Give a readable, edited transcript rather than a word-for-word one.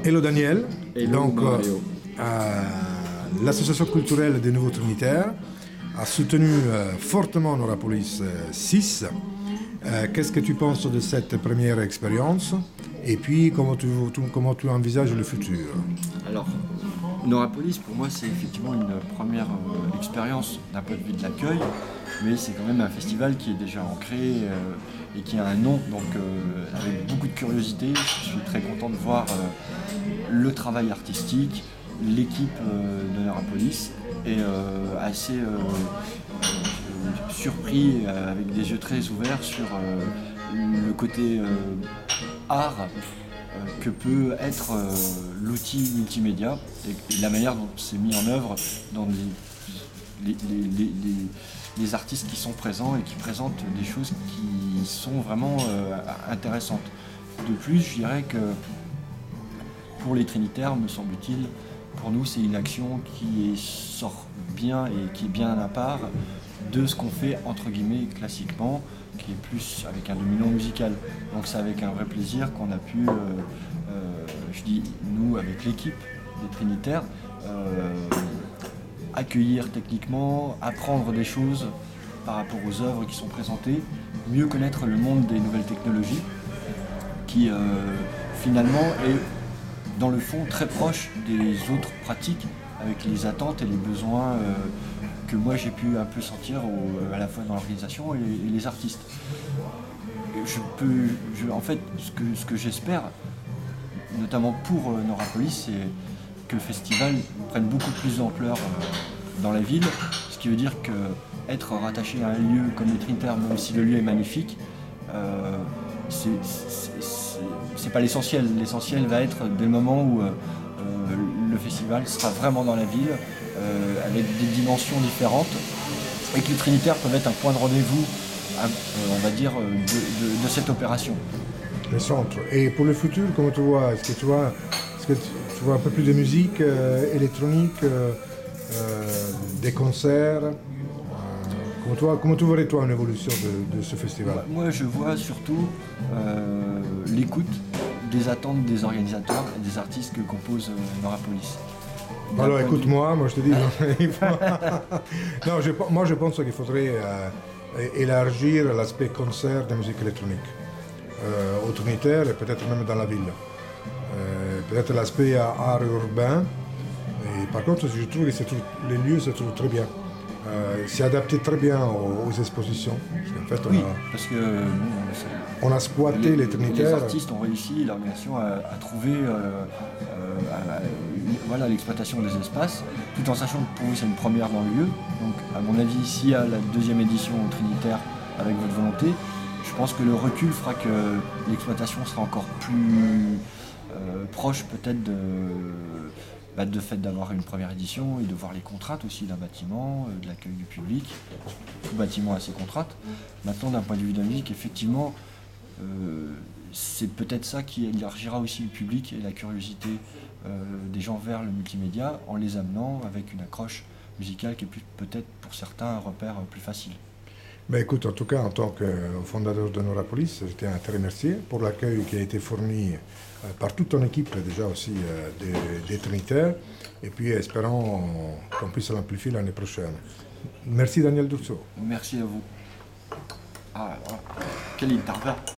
Hello Daniel. Hello Donc, Mario. l'association culturelle des Nouveaux Trinitaires a soutenu fortement Norapolis 6. Qu'est-ce que tu penses de cette première expérience et puis comment tu envisages le futur? Alors, Norapolis, pour moi, c'est effectivement une première expérience d'un point de vue de l'accueil, mais c'est quand même un festival qui est déjà ancré et qui a un nom, donc avec beaucoup de curiosité. Je suis très content de voir le travail artistique, l'équipe de Norapolis, et assez surpris, avec des yeux très ouverts sur le côté art que peut être l'outil multimédia et la manière dont c'est mis en œuvre dans les artistes qui sont présents et qui présentent des choses qui sont vraiment intéressantes. De plus, je dirais que pour les Trinitaires, me semble-t-il, pour nous, c'est une action qui sort bien et qui est bien à part de ce qu'on fait entre guillemets classiquement, qui est plus avec un dominant musical. Donc c'est avec un vrai plaisir qu'on a pu, je dis nous avec l'équipe des Trinitaires, accueillir techniquement, apprendre des choses par rapport aux œuvres qui sont présentées, mieux connaître le monde des nouvelles technologies, qui finalement est dans le fond très proche des autres pratiques, avec les attentes et les besoins que moi j'ai pu un peu sentir à la fois dans l'organisation et les artistes. En fait, ce que j'espère, notamment pour Norapolis, c'est que le festival prenne beaucoup plus d'ampleur dans la ville, ce qui veut dire qu'être rattaché à un lieu comme les Trinitaires, même si le lieu est magnifique, c'est pas l'essentiel. L'essentiel va être des moments où le festival sera vraiment dans la ville, avec des dimensions différentes, et que les Trinitaires peuvent être un point de rendez-vous, on va dire, de cette opération. Le centre. Et pour le futur, comment tu vois? Est-ce que tu vois un peu plus de musique électronique, des concerts? Comment tu verrais toi une évolution de ce festival? Moi, je vois surtout l'écoute des attentes des organisateurs et des artistes que compose Norapolis. Alors écoute-moi, moi je te dis, non, moi je pense qu'il faudrait élargir l'aspect concert de musique électronique aux Trinitaires et peut-être même dans la ville. Peut-être l'aspect art urbain. Et par contre, je trouve que les lieux se trouvent très bien. C'est adapté très bien aux expositions. Parce qu'en fait, parce que on a squatté les Trinitaires. Les artistes ont réussi, l'organisation à trouver l'exploitation des espaces, tout en sachant que pour eux c'est une première dans le lieu. Donc à mon avis, s'il y a la deuxième édition Trinitaire avec votre volonté, je pense que le recul fera que l'exploitation sera encore plus proche peut-être de fait d'avoir une première édition et de voir les contraintes aussi d'un bâtiment, de l'accueil du public. Tout bâtiment a ses contraintes. Maintenant, d'un point de vue de la musique, effectivement, c'est peut-être ça qui élargira aussi le public et la curiosité des gens vers le multimédia en les amenant avec une accroche musicale qui est peut-être pour certains un repère plus facile. Ben écoute, en tout cas, en tant que fondateur de Norapolis, je tiens à te remercier pour l'accueil qui a été fourni par toute ton équipe déjà aussi des Trinitaires, et puis espérons qu'on puisse l'amplifier l'année prochaine. Merci Daniel Durso. Merci à vous. Ah, voilà. Quelle interview.